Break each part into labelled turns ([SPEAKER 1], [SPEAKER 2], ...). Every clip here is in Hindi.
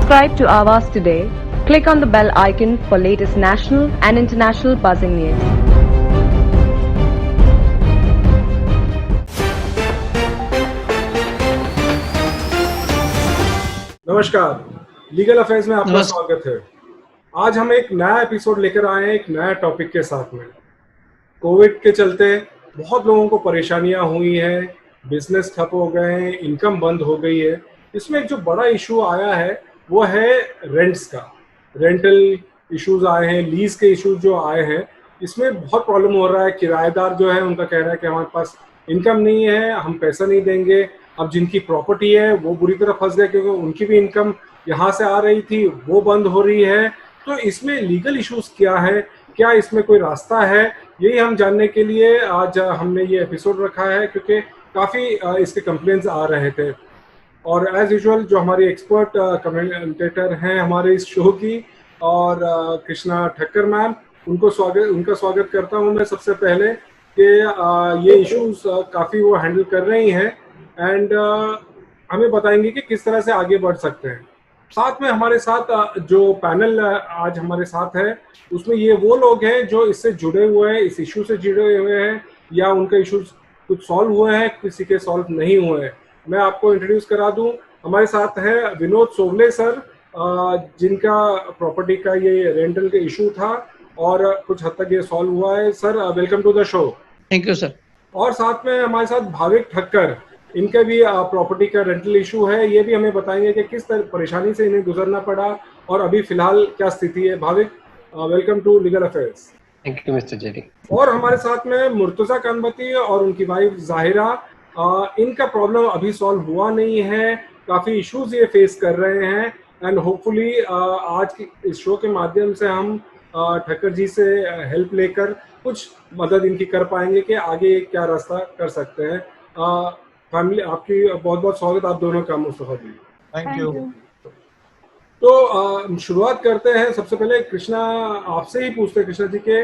[SPEAKER 1] Subscribe to Avas today. Click on the bell icon for latest national and international buzzing news.
[SPEAKER 2] नमस्कार, लीगल अफेयर्स में आपका स्वागत है। आज हम एक नया एपिसोड लेकर आए हैं एक नया टॉपिक के साथ में। कोविड के चलते बहुत लोगों को परेशानियां हुई हैं, बिजनेस ठप हो गए हैं, इनकम बंद हो गई है। इसमें एक जो बड़ा इशू आया है वो है रेंट्स का। रेंटल इश्यूज आए हैं, लीज के इश्यूज जो आए हैं, इसमें बहुत प्रॉब्लम हो रहा है। किराएदार जो है उनका कहना है कि हमारे पास इनकम नहीं है, हम पैसा नहीं देंगे। अब जिनकी प्रॉपर्टी है वो बुरी तरह फंस गए क्योंकि उनकी भी इनकम यहाँ से आ रही थी, वो बंद हो रही है। तो इसमें लीगल इश्यूज क्या है, क्या इसमें कोई रास्ता है, यही हम जानने के लिए आज हमने ये एपिसोड रखा है, क्योंकि काफ़ी इसके कंप्लेंट्स आ रहे थे। और एज यूजुअल जो हमारी एक्सपर्ट कमेंटेटर हैं हमारे इस शो की, और कृष्णा ठक्कर मैम, उनका स्वागत करता हूँ मैं सबसे पहले कि ये इश्यूज काफ़ी वो हैंडल कर रही हैं एंड हमें बताएंगे कि किस तरह से आगे बढ़ सकते हैं। साथ में हमारे साथ जो पैनल आज हमारे साथ है उसमें ये वो लोग हैं जो इससे जुड़े हुए हैं, इस इशू से जुड़े हुए हैं, या उनके इश्यूज कुछ सॉल्व हुए हैं, किसी के सॉल्व नहीं हुए हैं। मैं आपको इंट्रोड्यूस करा दूं, हमारे साथ है विनोद सोवले सर, जिनका प्रॉपर्टी का ये रेंटल का इशू था और कुछ हद तक ये सॉल्व हुआ है। Sir welcome to the show.
[SPEAKER 3] Thank you sir.
[SPEAKER 2] और साथ में हमारे साथ भाविक ठक्कर, इनका भी प्रॉपर्टी का रेंटल इशू है। ये भी हमें बताएंगे कि किस तरह परेशानी से इन्हें गुजरना पड़ा और अभी फिलहाल क्या स्थिति है। Bhavik, welcome to legal affairs.
[SPEAKER 3] Thank you mister JD.
[SPEAKER 2] और हमारे साथ में मुर्तजा कानबती और उनकी वाइफ जाहिरा, इनका प्रॉब्लम अभी सॉल्व हुआ नहीं है, काफ़ी इश्यूज ये फेस कर रहे हैं एंड होपफुली आज की इस शो के माध्यम से हम ठक्कर जी से हेल्प लेकर कुछ मदद इनकी कर पाएंगे कि आगे क्या रास्ता कर सकते हैं। फैमिली, आपकी बहुत बहुत स्वागत आप दोनों का। मुस्तफा जी,
[SPEAKER 4] थैंक यू।
[SPEAKER 2] तो शुरुआत करते हैं। सबसे पहले कृष्णा, आपसे ही पूछते हैं कृष्णा जी के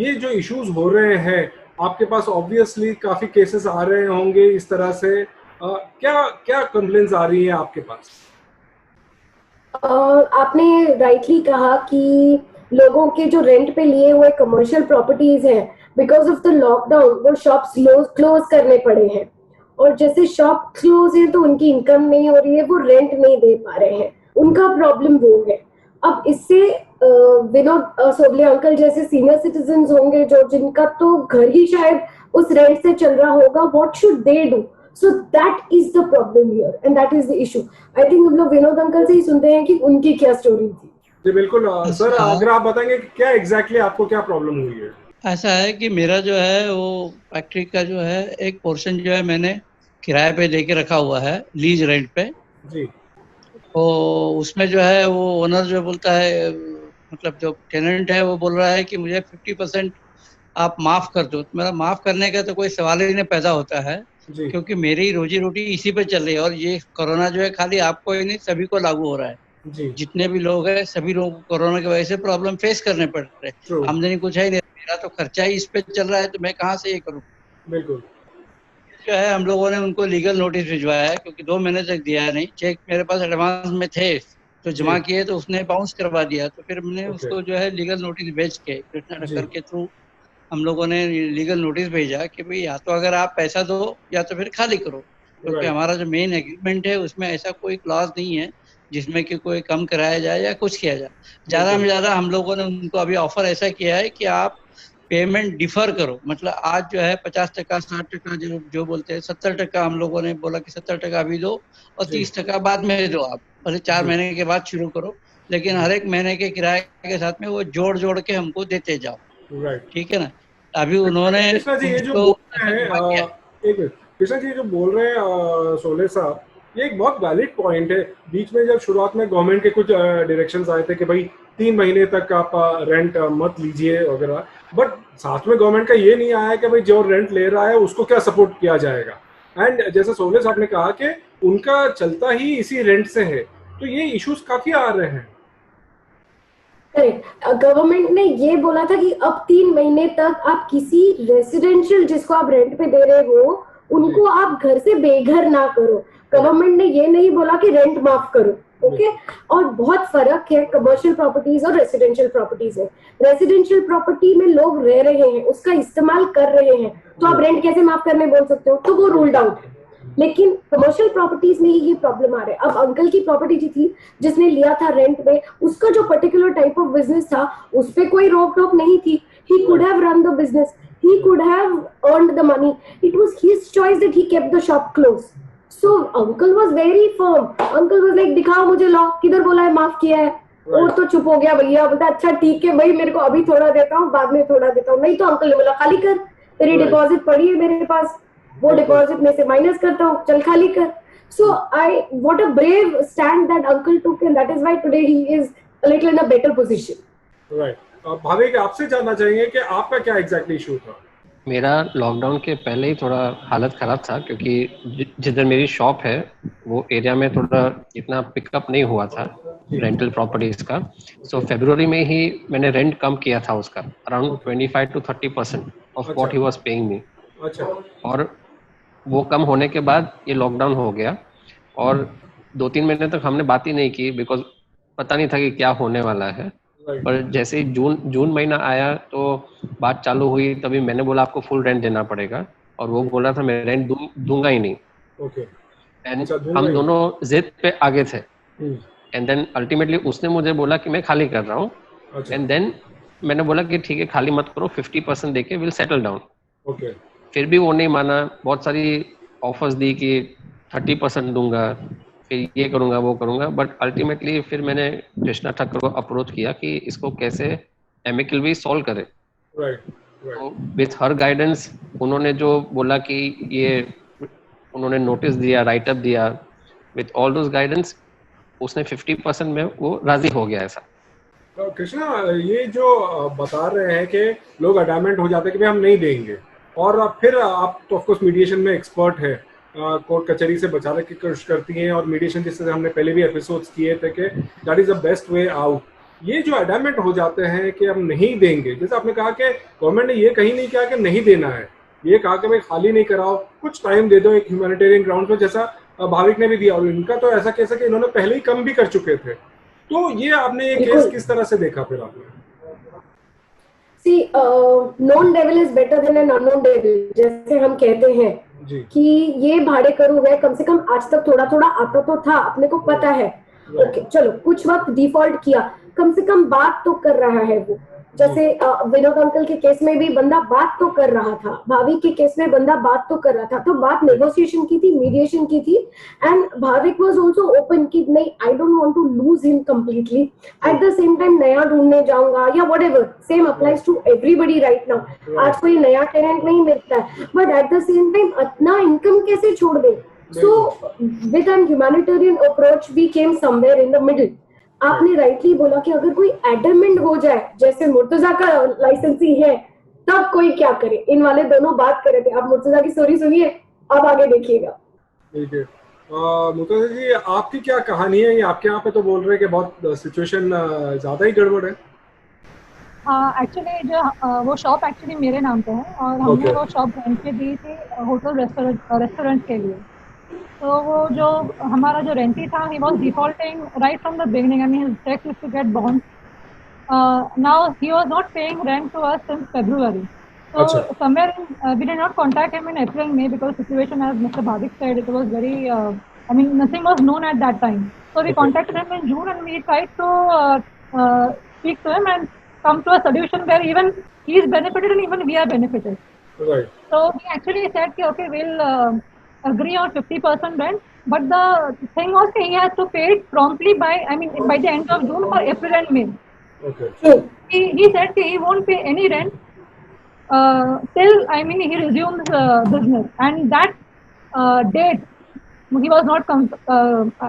[SPEAKER 2] ये जो इश्यूज हो रहे हैं आपके पास, ऑब्वियसली काफी केसेस आ रहे होंगे इस तरह से, क्या क्या कंप्लेंट्स आ रही हैं आपके पास?
[SPEAKER 4] आपने राइटली कहा कि लोगों के जो रेंट पे लिए हुए कमर्शियल प्रॉपर्टीज हैं, बिकॉज ऑफ द लॉकडाउन वो शॉप्स क्लोज करने पड़े हैं, और जैसे शॉप क्लोज है तो उनकी इनकम नहीं हो रही है, वो रेंट नहीं दे पा रहे हैं, उनका प्रॉब्लम वो है। अब इससे विनोद सोवले अंकल जैसे सीनियर सिटीजन्स होंगे जो जिनका तो घर ही शायद उस रेंट से चल रहा होगा, what should they do? So that is the problem here and that is the issue. I think हम लोग विनोद अंकल से ही सुनते हैं कि उनकी क्या स्टोरी थी।
[SPEAKER 2] जी बिल्कुल सर, अगर आप बताएंगे कि क्या एग्जैक्टली आपको क्या प्रॉब्लम हुई है?
[SPEAKER 3] ऐसा है कि मेरा जो है वो फैक्ट्री का जो है एक पोर्शन जो है मैंने किराए पे लेके रखा हुआ है, लीज रेंट पे
[SPEAKER 2] जी।
[SPEAKER 3] तो उसमें जो है वो ओनर जो बोलता है, मतलब जो टेनेंट है वो बोल रहा है कि मुझे 50% आप माफ कर दो। तो मेरा माफ करने का तो कोई सवाल ही नहीं पैदा होता है, क्योंकि मेरी रोजी रोटी इसी पे चल रही है। और ये कोरोना जो है खाली आपको ही नहीं सभी को लागू हो रहा है।
[SPEAKER 2] जी।
[SPEAKER 3] जितने भी लोग हैं सभी लोग कोरोना की वजह से प्रॉब्लम फेस करने पड़ रहे हैं। आमदनी कुछ है ही नहीं, मेरा तो खर्चा ही इस पे चल रहा है, तो मैं कहाँ से ये करूँ?
[SPEAKER 2] बिल्कुल।
[SPEAKER 3] जो है हम लोगों ने उनको लीगल नोटिस भिजवाया है, क्योंकि 2 महीने तक दिया नहीं। चेक मेरे पास एडवांस में थे तो जमा किए, तो उसने बाउंस करवा दिया। तो फिर हमने उसको जो है लीगल नोटिस भेज के कृष्णा ठक्कर के थ्रू हम लोगों ने लीगल नोटिस भेजा कि भाई या तो अगर आप पैसा दो या तो फिर खाली करो, क्योंकि हमारा जो मेन एग्रीमेंट है उसमें ऐसा कोई क्लॉज नहीं है जिसमें कि कोई कम कराया जाए या कुछ किया जाए। ज़्यादा में ज़्यादा हम लोगों ने उनको अभी ऑफर ऐसा किया है कि आप पेमेंट डिफर करो। मतलब आज जो है 50%, 60%, जो बोलते हैं 70%, हम लोगों ने बोला कि 70% अभी दो और 30% बाद में दो। आप भले 4 महीने के बाद शुरू करो, लेकिन हर एक महीने के किराए के साथ में वो जोड़ के हमको देते जाओ। ठीक है ना? अभी उन्होंने
[SPEAKER 2] कृष्णा जी ये जो बोल रहे हैं, एक मिनट कृष्णा जी जो बोल रहे हैं सोले साहब, ये एक बहुत वैलिड पॉइंट है। बीच में जब शुरुआत में गवर्नमेंट के कुछ डायरेक्शंस आए थे कि भाई 3 महीने तक आप रेंट मत लीजिए वगैरह, बट साथ में गवर्नमेंट का ये नहीं आया कि भाई जो रेंट ले रहा है उसको क्या सपोर्ट किया जाएगा। एंड जैसे सोले साहब ने कहा कि उनका चलता ही इसी रेंट से है, तो ये इश्यूज काफी आ रहे हैं।
[SPEAKER 4] करेक्ट। गवर्नमेंट ने ये बोला था कि अब 3 महीने तक आप किसी रेसिडेंशियल जिसको आप रेंट पे दे रहे हो उनको आप घर से बेघर ना करो। गवर्नमेंट ने ये नहीं बोला कि रेंट माफ करो, ओके और बहुत फर्क है कमर्शियल प्रॉपर्टीज और रेसिडेंशियल प्रॉपर्टीज है। रेसिडेंशियल प्रॉपर्टी में लोग रह रहे हैं, उसका इस्तेमाल कर रहे हैं, तो आप रेंट कैसे माफ करने बोल सकते हो, तो वो रूल्ड आउट है। लेकिन कमर्शियल प्रॉपर्टीज में ही ये प्रॉब्लम आ रहा है। अब अंकल की प्रॉपर्टी जी थी जिसने लिया था रेंट पे, उसका जो पर्टिकुलर टाइप ऑफ बिजनेस था उस पे कोई रोक टोक नहीं थी। He could have run the business, he could have earned the money. It was his choice that he kept the shop closed. So uncle was very firm. Uncle was like, दिखाओ मुझे लॉ, किधर बोला है माफ किया है। वो तो चुप हो गया भैया, बोलता अच्छा ठीक है भाई, मेरे को अभी थोड़ा देता हूँ, बाद में थोड़ा देता हूँ। नहीं तो अंकल ने बोला खाली कर, तेरी डिपॉजिट पड़ी है मेरे पास, वो डिपॉजिट में से माइनस करता हूँ, चल खाली कर। So what a brave stand that uncle took, and that is why today he is a little in a better position.
[SPEAKER 2] Right. भावेक, आपसे जानना चाहेंगे कि आपका क्या एग्जैक्टली इशू था?
[SPEAKER 5] मेरा लॉकडाउन के पहले ही थोड़ा हालत ख़राब था, क्योंकि जिधर मेरी शॉप है वो एरिया में थोड़ा इतना पिकअप नहीं हुआ था रेंटल प्रॉपर्टीज का। सो फरवरी में ही मैंने रेंट कम किया था उसका, around 25 to 30% of what he was paying me. और वो कम होने के बाद ये लॉकडाउन हो गया और 2-3 महीने तक हमने बात ही नहीं की, बिकॉज पता नहीं था कि क्या होने वाला है। पर जैसे ही जून महीना आया तो बात चालू हुई, तभी मैंने बोला आपको फुल रेंट देना पड़ेगा, और वो बोला था मैं रेंट दूंगा ही नहीं। एंड हम दोनों जिद पे आगे थे। एंड देन अल्टीमेटली उसने मुझे बोला कि मैं खाली कर रहा हूँ। एंड देन मैंने बोला कि ठीक है खाली मत करो, 50% देके विल सेटल डाउन। फिर भी वो नहीं माना, बहुत सारी ऑफर्स दी कि 30% दूंगा, फिर ये करूंगा वो करूंगा। बट अल्टीमेटली फिर मैंने कृष्णा ठाकुर को अप्रोच किया कि इसको कैसे एमिकली सॉल्व करें। विथ हर गाइडेंस उन्होंने जो बोला कि ये उन्होंने नोटिस दिया, राइटअप दिया, विथ ऑल दोस गाइडेंस उसने 50% में वो राजी हो गया। ऐसा
[SPEAKER 2] कृष्णा, ये जो बता रहे हैं कि लोग अडामेंट हो जाते हैं कि भाई हम नहीं देंगे, और फिर आप तो ऑफकोर्स मीडिएशन में एक्सपर्ट है, कोर्ट कचहरी से बचाने की कोशिश करती हैं, और मीडिएशन जिससे हमने पहले भी एपिसोड्स किए थे कि that is the best way out. ये जो अडामेंट हो जाते हैं कि हम नहीं देंगे, जैसे आपने कहा कि गवर्नमेंट ने ये कहीं नहीं कहा कि नहीं देना है, ये कहा कि भाई खाली नहीं कराओ, कुछ टाइम दे दो एक ह्यूमैनिटेरियन ग्राउंड पर, जैसा भाविक ने भी दिया। और इनका तो ऐसा केस है कि इन्होंने पहले ही कम भी कर चुके थे। तो ये आपने ये केस किस तरह से देखा फिर आपने?
[SPEAKER 4] See, known devil is better than an unknown devil, जैसे हम कहते हैं कि ये भाड़े करू है, कम से कम आज तक थोड़ा थोड़ा आता तो था, अपने को पता है। ओके चलो, कुछ वक्त डिफॉल्ट किया, कम से कम बात तो कर रहा है वो। जैसे विनोद अंकल के केस में भी बंदा बात तो कर रहा था, भाविक के केस में बंदा बात तो कर रहा था। तो बात नेगोशिएशन की थी, मीडिएशन की थी, and Bhavik was also open कि नहीं, I don't want to lose him completely, at the same time नया ढूंढने जाऊंगा या whatever. Same applies to everybody right now. आज कोई नया टेनेंट नहीं मिलता है, but at the same time अपना इनकम कैसे छोड़ दे। So with an humanitarian approach we came somewhere in the middle. आपने राइटली बोला कि अगर कोई एडमेंट हो जाए, जैसे मुर्तजा का लाइसेंसी है, तब कोई क्या करे। इन वाले दोनों बात कर रहे थे, आप मुर्तजा की स्टोरी सुनिए, अब आगे देखिएगा।
[SPEAKER 2] ठीक है मुर्तजा जी, आपकी क्या कहानी है? ये आपके यहाँ पे तो बोल रहे हैं कि बहुत सिचुएशन ज्यादा ही गड़बड़ है।
[SPEAKER 6] एक्चुअली जो वो शॉप एक्चुअली मेरे नाम पे है, और हमने वो शॉप रेंट पे दी थी होटल रेस्टोरेंट के लिए। तो वो जो हमारा जो रेंटी था, he was defaulting right from the beginning. I mean, his checks used to get bounced. Now he was not paying rent to us since February. So somewhere we did not contact him in April, May, because situation, as Mr. Bhavik said, it was very. I mean, nothing was known at that time. So we contacted him in June, and we tried to speak to him and come to a solution where even he is benefited and even we are benefited.
[SPEAKER 2] Right.
[SPEAKER 6] So he actually said, "Okay, we'll." Agree on 50% rent, but the thing was that he has to pay it promptly by the end of June for April and May.
[SPEAKER 2] Okay.
[SPEAKER 6] So he said that he won't pay any rent till he resumes business, and that date he was not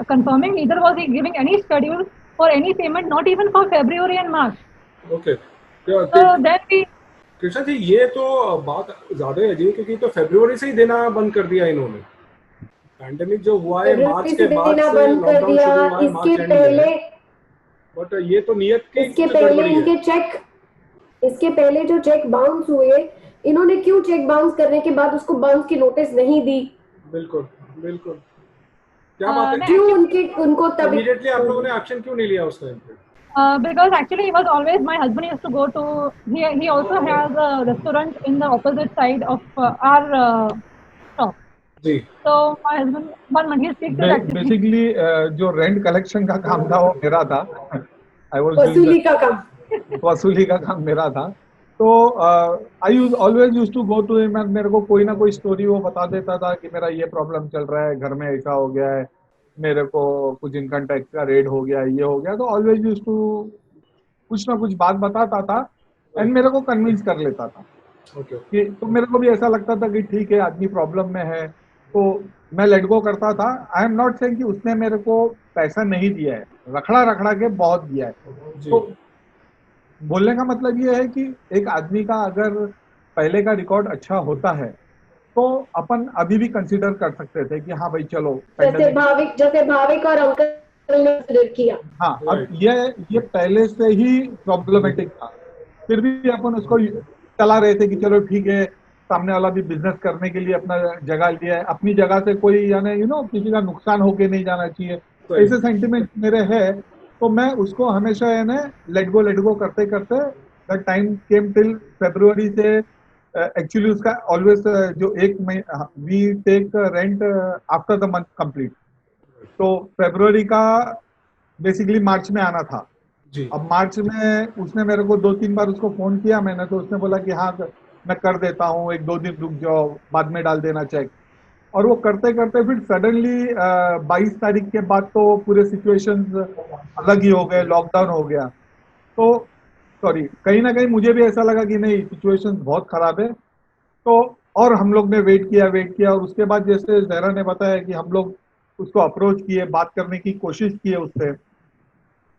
[SPEAKER 6] confirming. Neither was he giving any schedule for any payment, not even for February and March.
[SPEAKER 2] Okay.
[SPEAKER 6] So then we.
[SPEAKER 2] Krishna ji, ये तो बात ज्यादा है जी, क्योंकि तो फरवरी से ही देना बंद कर दिया इन्होंने। पैंडेमिक जो हुआ है मार्च के बाद से लॉकडाउन शुरू हुआ है, इसके पहले, बट ये तो नियत की
[SPEAKER 4] इसके पहले इसके पहले जो चेक बाउंस हुए, इन्होंने क्यों चेक बाउंस करने के बाद उसको बाउंस की नोटिस नहीं दी?
[SPEAKER 2] बिल्कुल बिल्कुल। क्या बात है?
[SPEAKER 4] क्यों उनको तभी
[SPEAKER 2] इमीडिएटली आप लोगों ने एक्शन क्यों नहीं लिया उस टाइम पे?
[SPEAKER 6] Because actually he was always, my husband used to go to, he also has a restaurant in the opposite side of our shop.
[SPEAKER 2] जी.
[SPEAKER 6] So my husband, one month he speaks to that.
[SPEAKER 7] Basically जो रेंट कलेक्शन का काम था वो मेरा था. I was
[SPEAKER 4] वसूली का काम.
[SPEAKER 7] वसूली का काम मेरा था. तो I always use to go to him and मेरे को कोई ना कोई स्टोरी वो बता देता था कि मेरा ये प्रॉब्लम चल रहा है, घर में ऐसा हो गया है, मेरे को कुछ इनकम टैक्स का रेड हो गया, ये हो गया. तो ऑलवेज यूज टू कुछ ना कुछ बात बताता था एंड मेरे को कन्विंस कर लेता था. कि तो मेरे को भी ऐसा लगता था कि ठीक है आदमी प्रॉब्लम में है तो मैं लेट गो करता था. आई एम नॉट सेइंग कि उसने मेरे को पैसा नहीं दिया है, रखड़ा के बहुत दिया है. तो बोलने का मतलब ये है कि एक आदमी का अगर पहले का रिकॉर्ड अच्छा होता है तो अपन अभी भी कंसीडर कर सकते थे कि हाँ भाई चलो.
[SPEAKER 4] जैसे भाविक और अंकल ने कंसीडर किया.
[SPEAKER 7] हाँ, अब ये पहले से ही प्रॉब्लमेटिक था, फिर भी अपन उसको चला रहे थे कि चलो ठीक है, सामने वाला भी बिजनेस करने के लिए अपना जगह लिया है, अपनी जगह से कोई यानी किसी का नुकसान होके नहीं जाना चाहिए, ऐसे सेंटिमेंट मेरे है. तो मैं उसको हमेशा लेट गो करते करते the time came till February से एक्चुअली उसका ऑलवेज जो we take rent after the month complete. तो फरवरी का बेसिकली मार्च में आना था. अब मार्च में उसने मेरे को 2-3 बार उसको फोन किया मैंने, तो उसने बोला कि हाँ मैं कर देता हूँ, 1-2 दिन रुक जाओ, बाद में डाल देना चेक. और वो करते करते फिर सडनली 22 तारीख के बाद तो पूरे सिचुएशंस अलग ही हो गए, लॉकडाउन हो गया. तो सॉरी, कहीं ना कहीं मुझे भी ऐसा लगा कि नहीं सिचुएशंस बहुत खराब है. तो और हम लोग ने वेट किया और उसके बाद जैसे जहरा ने बताया कि हम लोग उसको अप्रोच किए, बात करने की कोशिश की उससे.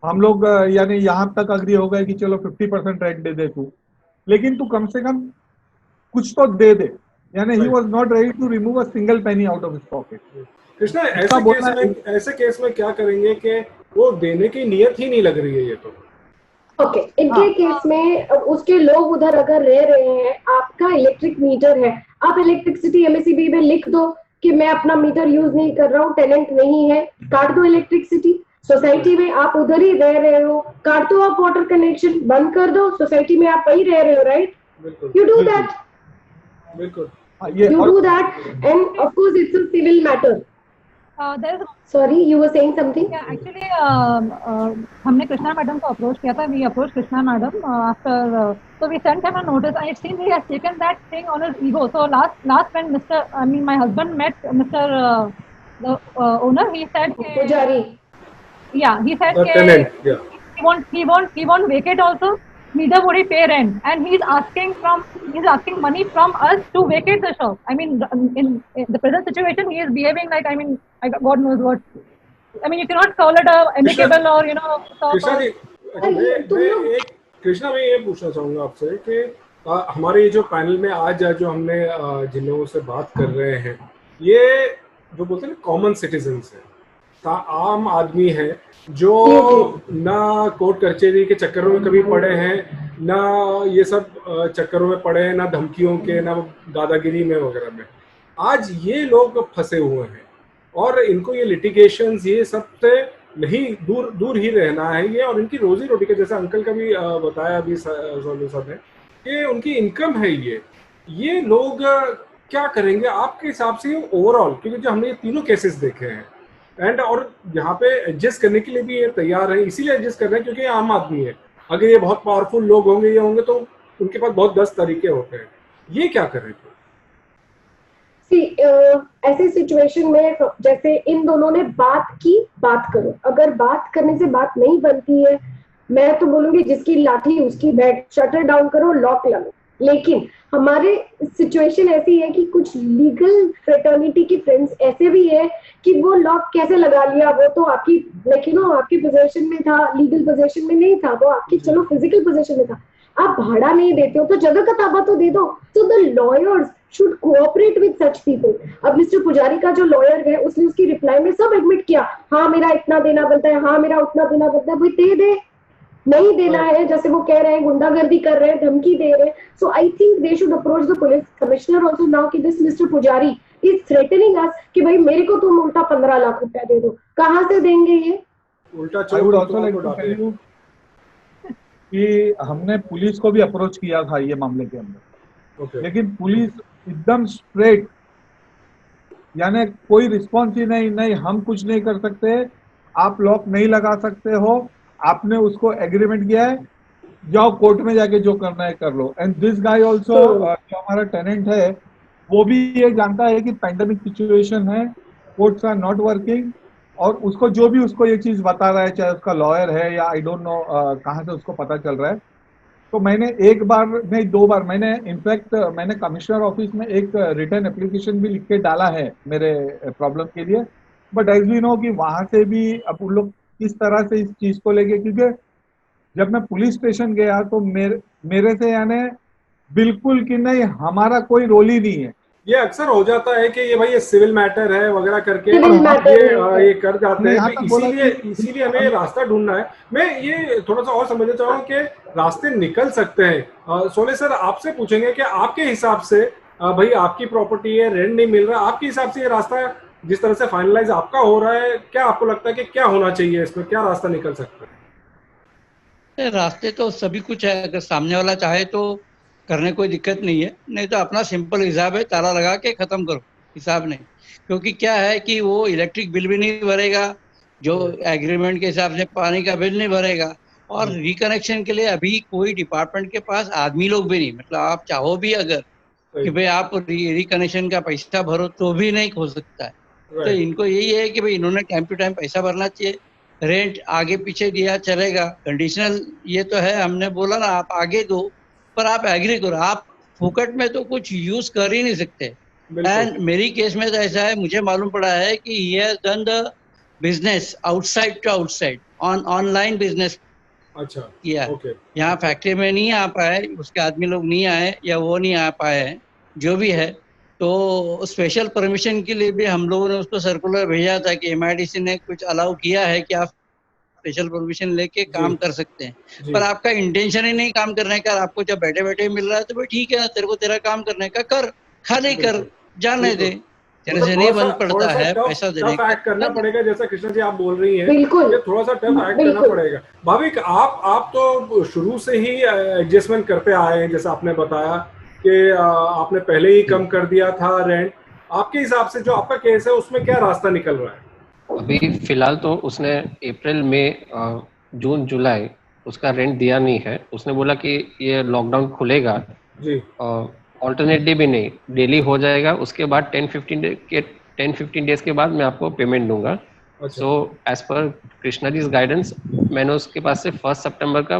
[SPEAKER 7] हम लोग यानी यहाँ तक अग्री हो गए कि चलो 50% रेंट दे दे तू, लेकिन तू कम से कम कुछ तो दे दे. यानी he was not ready to remove a single penny out of his pocket.
[SPEAKER 2] Krishna, ऐसे केस में क्या करेंगे कि वो देने की नियत ही नहीं लग रही है ये तो.
[SPEAKER 4] ओके, इनके केस में उसके लोग उधर अगर रह रहे हैं, आपका इलेक्ट्रिक मीटर है, आप इलेक्ट्रिसिटी एमएसईबी में लिख दो कि मैं अपना मीटर यूज नहीं कर रहा हूँ, टेनेंट नहीं है, काट दो इलेक्ट्रिसिटी. सोसाइटी में आप उधर ही रह रहे हो, काट दो आप वाटर कनेक्शन, बंद कर दो. सोसाइटी में आप वही रह रहे हो, राइट? You do that.
[SPEAKER 2] बिल्कुल.
[SPEAKER 4] You do that, and of course it's a civil matter. Sorry, you were saying something?
[SPEAKER 6] Yeah, actually, हमने कृष्णा मैडम को अप्रोच किया था. We approached Krishna madam after, so we sent him a notice. I think he has taken that thing on his ego. So last when my husband met Mr. The owner, he said
[SPEAKER 4] Pujari.
[SPEAKER 6] Yeah, he said
[SPEAKER 2] tenant, yeah.
[SPEAKER 6] He won't vacate also. Neither would he pay rent, and he's asking money from us to vacate the shop. I mean, in the present situation, he is behaving like, I mean, God knows what. I mean, you cannot call it a amicable or
[SPEAKER 2] Krishna ji, Krishna, मैं ये पूछना चाहूंगा आपसे कि हमारे ये जो पैनल में आज जो हमने जिन लोगों से बात कर रहे हैं, ये जो बोलते हैं कॉमन सिटीजन्स है, आम आदमी है, जो ना कोर्ट कचहरी के चक्करों में कभी पड़े हैं, ना ये सब चक्करों में पड़े हैं, ना धमकियों के, ना दादागिरी में वगैरह में. आज ये लोग फंसे हुए हैं और इनको ये लिटिगेशंस, ये सब से नहीं दूर ही रहना है ये. और इनकी रोजी रोटी के, जैसे अंकल का भी बताया अभी सोनू साहब ने, कि उनकी इनकम है ये लोग क्या करेंगे आपके हिसाब से ओवरऑल? क्योंकि जो हमने ये तीनों केसेस देखे हैं और यहाँ पे एडजस्ट करने के लिए भी ये तैयार है, इसीलिए एडजस्ट कर रहे हैं क्योंकि ये आम आदमी है. अगर ये बहुत पावरफुल लोग होंगे तो उनके पास बहुत 10 तरीके होते हैं. ये क्या कर रहे थे?
[SPEAKER 4] ऐसे सिचुएशन में जैसे इन दोनों ने बात करो. अगर बात करने से बात नहीं बनती है, मैं तो बोलूंगी जिसकी लाठी उसकी बैट, शटर डाउन करो, लॉक लगाओ. लेकिन हमारे सिचुएशन ऐसी है कि कुछ लीगल फ्रेटर्निटी के फ्रेंड्स ऐसे भी है कि वो लॉक कैसे लगा लिया, वो तो आपकी आपकी पोजीशन में था, लीगल पोजीशन में नहीं था, वो आपकी चलो फिजिकल पोजीशन में था. आप भाड़ा नहीं देते हो तो जगह का ताबा तो दे दो. तो the lawyers should cooperate with such people. अब मिस्टर पुजारी का जो लॉयर है, उसने उसकी रिप्लाई में सब एडमिट किया, हाँ मेरा इतना देना बनता है, हाँ मेरा उतना देना बनता है. भाई दे, नहीं देना है, जैसे वो कह रहे हैं गुंडागर्दी कर रहे हैं, धमकी दे रहे हैं. So I think they should approach the police commissioner also now कि this mister Pujari is threatening us कि भाई मेरे को तुम उल्टा 15 लाख रुपया दे दो, कहाँ से देंगे ये?
[SPEAKER 2] उल्टा
[SPEAKER 7] I would also like to tell you कि हमने पुलिस को भी अप्रोच किया था ये मामले के अंदर, लेकिन पुलिस एकदम स्ट्रेट, यानी कोई रिस्पॉन्स ही नहीं, हम कुछ नहीं कर सकते, आप लॉक नहीं लगा सकते हो, आपने उसको एग्रीमेंट किया है, जाओ कोर्ट में जाके जो करना है कर लो। एंड दिस गाय ऑल्सो, जो हमारा टेनेंट है वो भी ये जानता है कि पैंडेमिक सिचुएशन है, कोर्ट्स आर नॉट वर्किंग, और उसको जो भी उसको ये चीज बता रहा है, चाहे उसका लॉयर है या आई डोंट नो कहाँ से उसको पता चल रहा है। तो मैंने एक बार नहीं 2 बार, मैंने इनफैक्ट मैंने कमिश्नर ऑफिस में एक रिटर्न एप्लीकेशन भी लिख के डाला है मेरे प्रॉब्लम के लिए, बट एज वी नो कि वहां से भी अब उन लोग किस तरह से इस चीज को लेके, क्योंकि जब मैं पुलिस स्टेशन गया तो मेरे से यानी बिल्कुल कि नहीं, हमारा कोई रोल ही नहीं है।
[SPEAKER 2] ये अक्सर हो जाता है कि ये भाई ये सिविल मैटर है वगैरह करके ये कर जाते हैं, इसीलिए हमें रास्ता ढूंढना है। मैं ये थोड़ा सा और समझना चाहूँ कि रास्ते निकल सकते हैं। सोने सर आपसे पूछेंगे कि आपके हिसाब से भाई आपकी प्रॉपर्टी है, रेंट नहीं मिल रहा, आपके हिसाब से ये रास्ता जिस तरह से फाइनलाइज आपका हो रहा है, क्या आपको लगता है कि क्या होना चाहिए इसमें, क्या रास्ता निकल सकता है?
[SPEAKER 3] रास्ते तो सभी कुछ है, अगर सामने वाला चाहे तो करने कोई दिक्कत नहीं है, नहीं तो अपना सिंपल हिसाब है, ताला लगा के खत्म करो, हिसाब नहीं। क्योंकि क्या है कि वो इलेक्ट्रिक बिल भी नहीं भरेगा, जो एग्रीमेंट के हिसाब से पानी का बिल नहीं भरेगा, और रिकनेक्शन के लिए अभी कोई डिपार्टमेंट के पास आदमी लोग भी नहीं, मतलब आप चाहो भी अगर कि भाई आप रिकनेक्शन का पैसा भरो तो भी नहीं हो सकता है। तो इनको यही है कि भाई इन्होंने टाइम टू टाइम पैसा भरना चाहिए, रेंट आगे पीछे दिया चलेगा, कंडीशनल ये तो है, हमने बोला ना आप आगे दो, पर आप एग्री करो, आप फुकट में तो कुछ यूज कर ही नहीं सकते। एंड मेरी केस में तो ऐसा है, मुझे मालूम पड़ा है कि he has done the business outside to outside, online business
[SPEAKER 2] अच्छा
[SPEAKER 3] किया। यहाँ फैक्ट्री में नहीं आ पाए, उसके आदमी लोग नहीं आए या वो नहीं आ पाए हैं, जो भी है, तो स्पेशल परमिशन के लिए भी हम लोगों ने उसको सर्कुलर भेजा था कि MIDC ने कुछ अलाउ किया है कि आप स्पेशल परमिशन लेके काम कर सकते हैं। पर आपका इंटेंशन ही नहीं काम करने का, आपको जब बैठे बैठे मिल रहा है तो भाई ठीक है ना, तेरे को तेरा काम करने का कर, खाली कर, जाने दे, तेरे से नहीं बन पड़ता है पैसा देने का,
[SPEAKER 2] करना पड़ेगा। जैसा कृष्णा जी आप बोल रही हैं, ये थोड़ा सा टफ एक्ट करना पड़ेगा। भाविक आप तो शुरू से ही एडजस्टमेंट करते आए हैं, जैसा आपने बताया कि आपने पहले ही कम कर दिया था रेंट। आपके हिसाब से जो आपका केस है उसमें क्या रास्ता निकल रहा है?
[SPEAKER 5] अभी फिलहाल तो उसने अप्रैल में जून जुलाई उसका रेंट दिया नहीं है। उसने बोला कि ये लॉकडाउन खुलेगा
[SPEAKER 2] जी,
[SPEAKER 5] ऑल्टरनेट डे भी नहीं, डेली हो जाएगा, उसके बाद 10-15 डेज के बाद मैं आपको पेमेंट दूंगा। So as per Krishna ji guidance मैंने उसके पास से 1 सितंबर का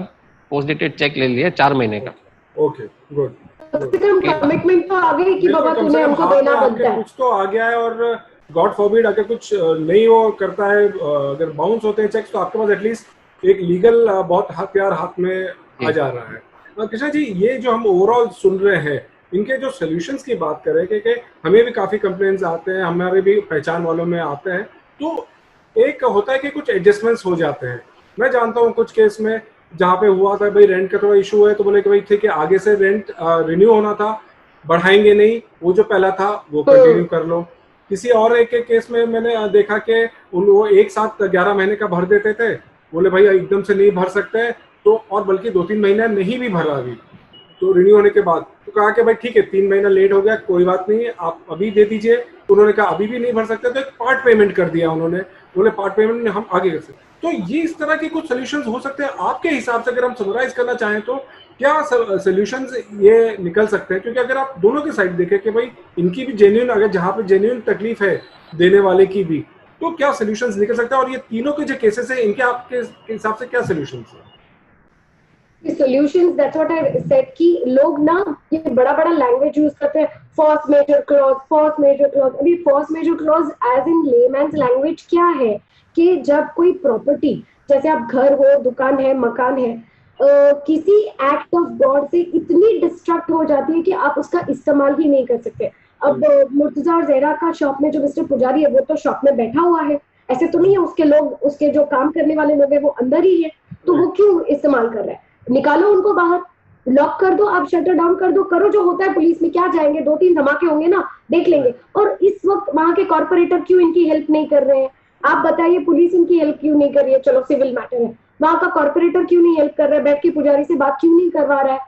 [SPEAKER 5] पोस्ट डेटेड चेक ले लिया 4 महीने का।
[SPEAKER 2] ओके गुड,
[SPEAKER 4] कमिटमेंट तो आ गई कि बाबा तुम्हें हमको देना बनता है,
[SPEAKER 2] कुछ तो आ गया है। और गॉड फॉरबिड अगर कुछ नहीं वो करता है, अगर बाउंस होते हैं चेक्स, तो आपके पास एटलीस्ट एक लीगल बहुत हथियार हाथ में आ जा रहा है। कृष्णा जी, ये जो हम ओवरऑल सुन रहे हैं, इनके जो सोल्यूशंस की बात करें कि हमें भी काफी कंप्लेंट्स आते हैं, हमारे भी पहचान वालों में आते हैं, तो एक होता है कि कुछ एडजस्टमेंट्स हो जाते हैं। मैं जानता हूँ कुछ केस में जहाँ पे हुआ था भाई रेंट का थोड़ा इशू है, तो बोले कि भाई ठीक है आगे से रेंट रिन्यू होना था, बढ़ाएंगे नहीं, वो जो पहला था वो कंटिन्यू कर लो। किसी और एक केस में मैंने देखा कि वो एक साथ 11 महीने का भर देते थे, बोले भाई एकदम से नहीं भर सकते, तो और बल्कि 2-3 महीना नहीं भी भरा अभी तो रिन्यू होने के बाद, तो कहा कि भाई ठीक है 3 महीना लेट हो गया, कोई बात नहीं, आप अभी दे दीजिए। तो उन्होंने कहा अभी भी नहीं भर सकते, तो एक पार्ट पेमेंट कर दिया उन्होंने, बोले पार्ट पेमेंट हम आगे कर सकते। तो ये इस तरह के कुछ सोल्यूशंस हो सकते हैं आपके हिसाब से, अगर हम समराइज करना चाहें तो क्या सोल्यूशंस ये निकल सकते हैं? क्योंकि अगर आप दोनों की साइड देखें कि भाई इनकी भी जेन्युइन, अगर जहाँ पे जेन्युइन तकलीफ है देने वाले की भी, तो क्या सोल्यूशंस निकल सकते हैं? और ये तीनों के जो केसेस हैं, इनके आपके हिसाब से क्या सोल्यूशंस हैं?
[SPEAKER 4] Solutions, that's what I said कि लोग ना ये बड़ा बड़ा लैंग्वेज यूज करते हैं, force majeure clause, force majeure clause. अभी force majeure clause as in layman's language क्या है कि जब कोई प्रॉपर्टी, जैसे आप घर हो, दुकान है, मकान है, किसी एक्ट ऑफ गॉड से इतनी डिस्ट्रक्ट हो जाती है कि आप उसका इस्तेमाल ही नहीं कर सकते। अब मुर्तजा और जहरा का शॉप में जो मिस्टर पुजारी है, वो तो शॉप में बैठा हुआ है, ऐसे तो नहीं है उसके लोग, उसके जो काम करने वाले लोग हैं वो अंदर ही है, तो वो क्यों इस्तेमाल कर रहा है? निकालो उनको बाहर। लॉक कर दो, आप शटर डाउन कर दो, करो जो होता है पुलिस में, क्या जाएंगे, 2-3 धमाके होंगे ना, देख लेंगे। और इस वक्त वहां के कॉर्पोरेटर क्यों इनकी हेल्प नहीं कर रहे हैं? आप बताइए, पुलिस इनकी हेल्प क्यों नहीं कर रही है? चलो सिविल मैटर है, वहां का कॉर्पोरेटर क्यों नहीं हेल्प कर रहा है? बैठ के पुजारी से बात क्यों नहीं करवा रहा है?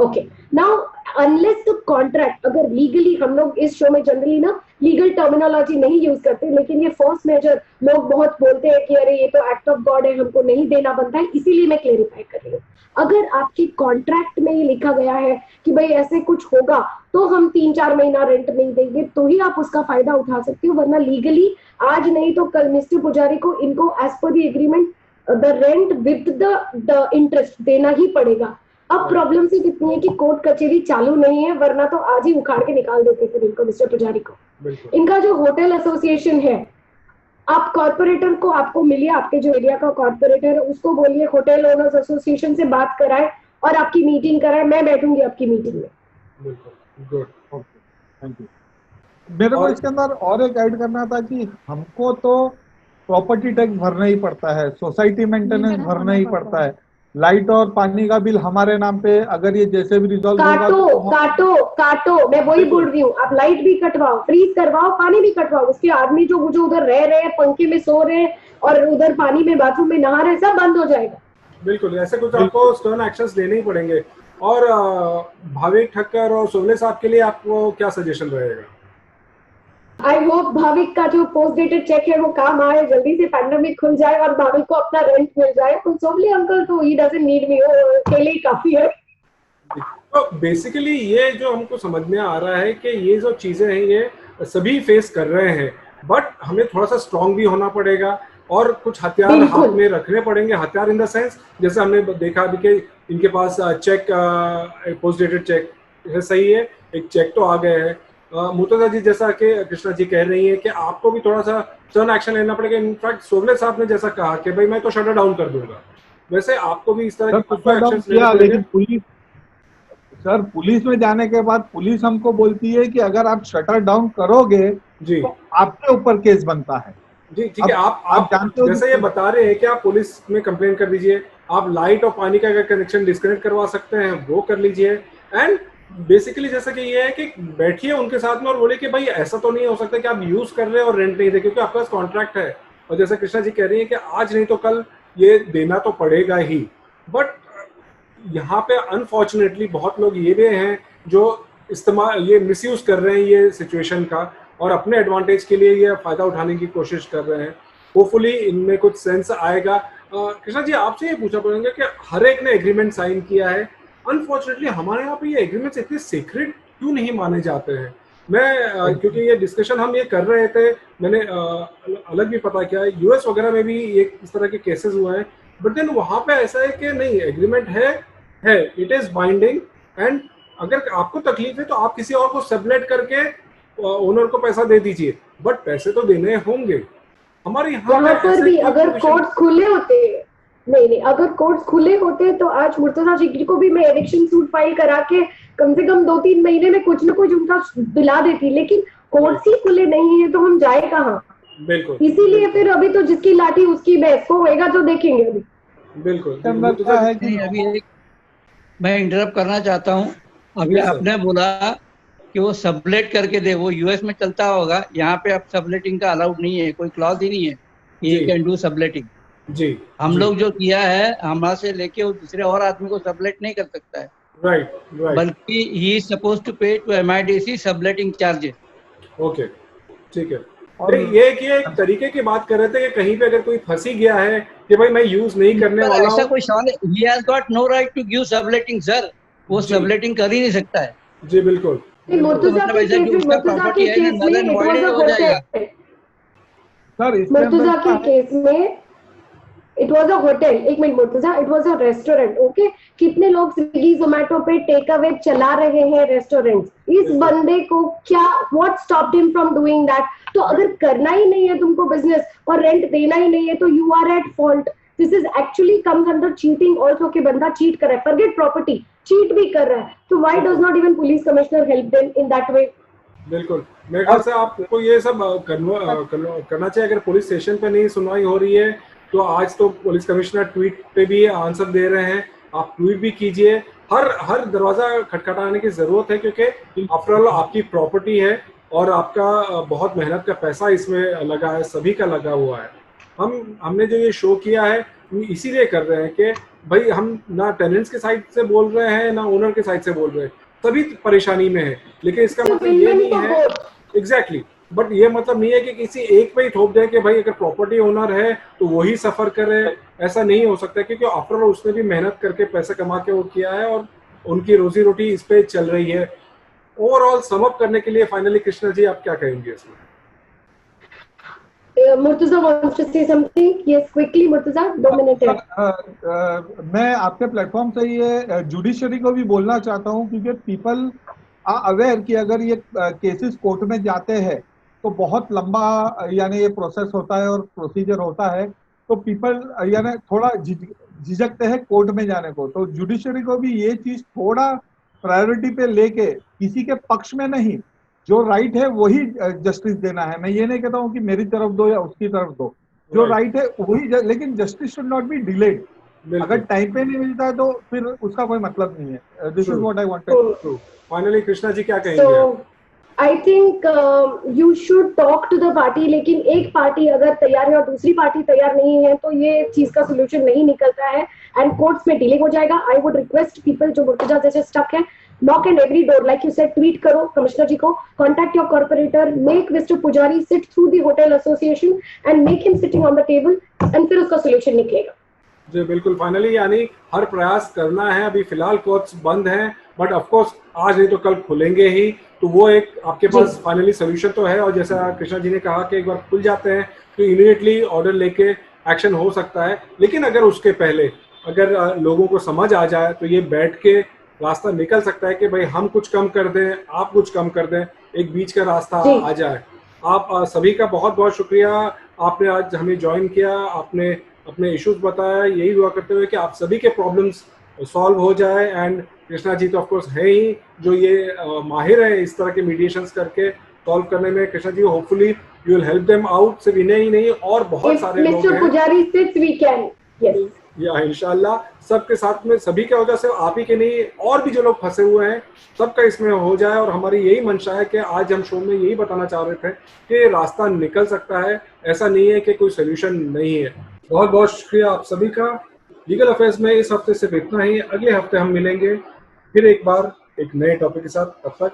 [SPEAKER 4] Okay, now unless the contract, अगर लीगली, हम लोग इस शो में जनरली ना लीगल टर्मिनोलॉजी नहीं यूज करते, लेकिन ये फोर्स मेजर लोग बहुत बोलते हैं कि अरे ये तो एक्ट ऑफ गॉड है, हमको नहीं देना बनता है, इसीलिए मैं क्लेरिफाई कर रही हूँ। अगर आपकी कॉन्ट्रैक्ट में ये लिखा गया है कि भाई ऐसे कुछ होगा तो हम 3-4 महीना रेंट नहीं देंगे, तो ही आप उसका फायदा उठा सकते हो, वरना लीगली आज नहीं तो कल मिस्टर पुजारी को इनको as per the agreement the rent with the interest देना ही पड़ेगा। अब प्रॉब्लम सिर्फ इतनी है कि कोर्ट कचेरी चालू नहीं है, वरना तो आज ही उखाड़ के निकाल देते फिर इनको, मिस्टर पुजारी को। इनका जो होटल एसोसिएशन है, आप कॉर्पोरेटर को, आपको मिलिए, आपके जो एरिया का कॉर्पोरेटर है उसको बोलिए होटल ओनर्स एसोसिएशन से बात कराए और आपकी मीटिंग कराए, मैं बैठूंगी आपकी मीटिंग में।
[SPEAKER 2] बिल्कुल, गुड,
[SPEAKER 7] ओके, थैंक यू। मेरे को इसके अंदर और एक ऐड करना था कि हमको तो प्रॉपर्टी टैक्स भरना ही पड़ता है, सोसाइटी मेंटेनेंस भरना ही पड़ता है, लाइट और पानी का बिल हमारे नाम पे, अगर ये जैसे भी रिजॉल्व होगा तो
[SPEAKER 4] काटो, मैं वही बोल रही हूँ, आप लाइट भी कटवाओ, फ्रीज करवाओ, पानी भी कटवाओ, उसके आदमी जो उधर रह रहे हैं, पंखे में सो रहे हैं और उधर पानी में बाथरूम में नहा रहे हैं, सब बंद हो जाएगा।
[SPEAKER 2] बिल्कुल, ऐसे कुछ आपको स्टर्न एक्शंस लेने ही पड़ेंगे। और भाविक ठक्कर और सोवले साहब के लिए आपको क्या सजेशन रहेगा?
[SPEAKER 4] आई होप भाविक का जो पोस्ट डेटेड चेक है वो काम आए, जल्दी से पैंडेमिक खुल जाए और भाविक को अपना रेंट मिल जाए। तो सोवले अंकल तो ही डजंट नीड मी, वो अकेले ही काफी है।
[SPEAKER 2] तो बेसिकली ये जो हमको समझ में आ रहा है कि ये जो चीजें हैं ये सभी फेस कर रहे हैं, बट हमें थोड़ा सा स्ट्रांग भी होना पड़ेगा और कुछ हथियार हाथ में रखने पड़ेंगे। हथियार इन द सेंस, जैसे हमने देखा अभी कि इनके पास चेक, पोस्ट डेटेड चेक है, सही है, एक चेक तो आ गए हैं। मुर्तजा जी, जैसा कि कृष्णा जी कह रही है कि आपको भी थोड़ा सा टर्न एक्शन लेना पड़ेगा। इनफैक्ट सोवले साहब ने जैसा कहा कि भाई मैं तो शटर डाउन कर दूंगा, वैसे आपको भी इस तरह के एक्शंस लेने पड़ेंगे।
[SPEAKER 7] लेकिन पुलिस में जाने के बाद पुलिस हमको बोलती है कि अगर आप शटर डाउन करोगे
[SPEAKER 2] जी
[SPEAKER 7] तो आपके ऊपर केस बनता है।
[SPEAKER 2] जी ठीक है, आप जानते हो, जैसे ये बता रहे हैं कि आप पुलिस में कंप्लेन कर दीजिए, आप लाइट और पानी का अगर कनेक्शन डिस्कनेक्ट करवा सकते हैं वो कर लीजिए। एंड बेसिकली जैसा कि ये है कि बैठिए उनके साथ में और बोले कि भाई ऐसा तो नहीं हो सकता कि आप यूज कर रहे हैं और रेंट नहीं दे, क्योंकि आपके पास कॉन्ट्रैक्ट है। और जैसे कृष्णा जी कह रही है कि आज नहीं तो कल ये देना तो पड़ेगा ही। बट यहाँ पे अनफॉर्चुनेटली बहुत लोग ये भी हैं जो ये मिसयूज कर रहे हैं ये सिचुएशन का और अपने एडवांटेज के लिए ये फायदा उठाने की कोशिश कर रहे हैं। होपफुली इनमें कुछ सेंस आएगा। कृष्णा जी, आपसे ये पूछा पड़ेगा कि हर एक ने एग्रीमेंट साइन किया है, अनफॉर्चुनेटली हमारे यहाँ पे ये एग्रीमेंट्स इतने सीक्रेट क्यों नहीं माने जाते हैं? मैं क्योंकि ये डिस्कशन हम ये कर रहे थे, मैंने अलग भी पता किया है, यूएस वगैरह में भी एक इस तरह के केसेस हुए हैं, बट देन वहाँ पे ऐसा है कि नहीं, एग्रीमेंट है, इट इज बाइंडिंग, एंड अगर आपको तकलीफ है तो आप किसी और को सबलेट करके ओनर को पैसा दे दीजिए, बट पैसे तो देने होंगे। हमारे यहाँ
[SPEAKER 4] पर भी अगर कोर्ट खुले होते, नहीं, अगर कोर्ट्स खुले होते तो आज मुर्तजा जी को भी मैं एविक्शन सूट फाइल करा के कम से कम 2-3 महीने में कुछ न कुछ उनका दिला देती, लेकिन कोर्ट्स ही खुले नहीं है तो हम जाए कहाँ?
[SPEAKER 2] बिल्कुल,
[SPEAKER 4] इसीलिए फिर अभी तो जिसकी लाठी उसकी भैंस को होएगा, जो देखेंगे अभी।
[SPEAKER 2] बिल्कुल।
[SPEAKER 3] अभी मैं इंटरप्ट करना चाहता हूँ। अभी आपने बोला कि वो सबलेट करके दे, वो यूएस में चलता होगा, यहाँ पे अब सबलेटिंग का अलाउड नहीं है, कोई क्लॉज ही नहीं है ये कैन डू सबलेटिंग।
[SPEAKER 2] जी,
[SPEAKER 3] हम लोग जो किया है, हमारे से लेके वो दूसरे और आदमी को सबलेट नहीं कर सकता है,
[SPEAKER 2] राइट,
[SPEAKER 3] बल्कि he is suppose to pay to MIDC subletting charges.
[SPEAKER 2] Okay, ठीक है। और ये कि एक तरीके की बात कर रहे थे कि कहीं पे अगर कोई फंसी गया है कि भाई मैं यूज नहीं करने वाला हूं,
[SPEAKER 3] ऐसा कोई सवाल है? He has got no right to give subletting sir, वो सबलेटिंग कर ही नहीं सकता है।
[SPEAKER 2] जी बिल्कुल,
[SPEAKER 4] मुर्तजा के केस में इट वॉज अ होटल, एक minute Murtaza, it was a restaurant, okay? कितने लोग स्विगी जोमेटो पे टेक अवे चला रहे हैं रेस्टोरेंट? इस बंदे को क्या, what stopped him from doing that? तो अगर करना ही नहीं है तुमको बिजनेस और रेंट देना ही नहीं है तो you are at fault. This is actually comes under cheating also, कि बंदा चीट कर रहा है, फॉरगेट प्रॉपर्टी, चीट भी कर रहा है, तो why does not even police commissioner help them in that way?
[SPEAKER 2] बिल्कुल, मेरे ख्याल से आपको ये सब करना चाहिए। अगर पुलिस स्टेशन पे नहीं सुनवाई हो रही है तो आज तो पुलिस कमिश्नर ट्वीट पे भी आंसर दे रहे हैं, आप ट्वीट भी कीजिए हर दरवाजा खटखटाने की जरूरत है, क्योंकि आफ्टर ऑल आपकी प्रॉपर्टी है और आपका बहुत मेहनत का पैसा इसमें लगा है, सभी का लगा हुआ है। हमने जो ये शो किया है इसीलिए कर रहे हैं कि भाई हम ना टेनेंट्स के साइड से बोल रहे हैं ना ओनर के साइड से बोल रहे हैं, सभी परेशानी में है। लेकिन इसका मतलब ये नहीं है एग्जैक्टली बट ये मतलब नहीं है कि किसी एक पे ही थोप दे कि भाई अगर प्रॉपर्टी ओनर है तो वही सफर करे, ऐसा नहीं हो सकता, क्योंकि आफ्टर ऑल उसने भी मेहनत करके पैसे कमा के वो किया है और उनकी रोजी रोटी इस पे चल रही है। ओवरऑल सम अप करने के लिए फाइनली कृष्णा जी आप क्या कहेंगे इसमें?
[SPEAKER 4] Murtuza wants to say something. Yes, quickly, Murtuza, 2 minute है।
[SPEAKER 7] मैं आपके प्लेटफॉर्म से ये जुडिशरी को भी बोलना चाहता हूँ, क्योंकि पीपल आर अवेयर कि अगर ये केसेस कोर्ट में जाते हैं तो बहुत लंबा यानी ये प्रोसेस होता है और प्रोसीजर होता है, तो पीपल यानी थोड़ा झिझकते हैं कोर्ट में जाने को। तो जुडिशरी को भी ये चीज थोड़ा प्रायोरिटी पे लेके किसी के पक्ष में नहीं, जो राइट है वही जस्टिस देना है। मैं ये नहीं कहता हूँ कि मेरी तरफ दो या उसकी तरफ दो, जो राइट है वही, लेकिन justice should not be delayed. अगर टाइम पे नहीं मिलता है तो फिर उसका कोई मतलब नहीं है। This is what I wanted to.
[SPEAKER 2] Finally Krishna ji क्या कहेंगे?
[SPEAKER 4] I think you should talk to the party, लेकिन एक पार्टी अगर तैयार है और दूसरी पार्टी तैयार नहीं है तो ये चीज का सोल्यूशन नहीं निकलता है एंड कोर्ट्स में डिले हो जाएगा। आई वुड रिक्वेस्ट पीपल जो मुर्तजा जैसे स्टक है, knock on every door, like you said, tweet करो कमिश्नर जी को, contact your corporator, make Mr. Pujari sit through the hotel association and make him sitting on the table and फिर उसका solution निकलेगा।
[SPEAKER 2] जी बिल्कुल, फाइनली यानी हर प्रयास करना है। अभी फिलहाल कोर्ट्स बंद हैं बट ऑफ कोर्स आज नहीं तो कल खुलेंगे ही, तो वो एक आपके पास फाइनली सोल्यूशन तो है। और जैसा कृष्णा जी ने कहा कि एक बार खुल जाते हैं तो इमीडिएटली ऑर्डर लेके एक्शन हो सकता है। लेकिन अगर उसके पहले अगर लोगों को समझ आ जाए तो ये बैठ के रास्ता निकल सकता है कि भाई हम कुछ कम कर दें, आप कुछ कम कर दें, एक बीच का रास्ता आ जाए। आप सभी का बहुत बहुत शुक्रिया, आपने आज हमें ज्वाइन किया, आपने अपने इश्यूज बताया। यही हुआ करते हुए कि आप सभी के प्रॉब्लम्स सॉल्व हो जाए। एंड कृष्णा जी तो ऑफ कोर्स है ही जो ये माहिर है इस तरह के मीडिएशंस करके सॉल्व करने में। Krishna ji hopefully you will help them out, सिर्फ इन्हें ही नहीं और बहुत सारे लोग हैं।
[SPEAKER 4] मिस्टर पुजारी सिट्स वी कैन, यस
[SPEAKER 2] या इंशाल्लाह सबके साथ में, सभी के वजह से आप ही के नहीं और भी जो लोग फंसे हुए हैं सबका इसमें हो जाए। और हमारी यही मंशा है कि आज हम शो में यही बताना चाह रहे थे कि रास्ता निकल सकता है, ऐसा नहीं है कि कोई सोल्यूशन नहीं है। बहुत बहुत शुक्रिया आप सभी का। लीगल अफेयर्स में इस हफ्ते सिर्फ इतना ही। अगले हफ्ते हम मिलेंगे फिर एक बार एक नए टॉपिक के साथ। तब तक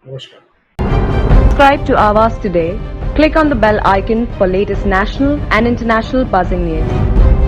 [SPEAKER 2] नमस्कार।
[SPEAKER 1] Subscribe to Awaaz today. Click on the bell icon for latest national and international buzzing news.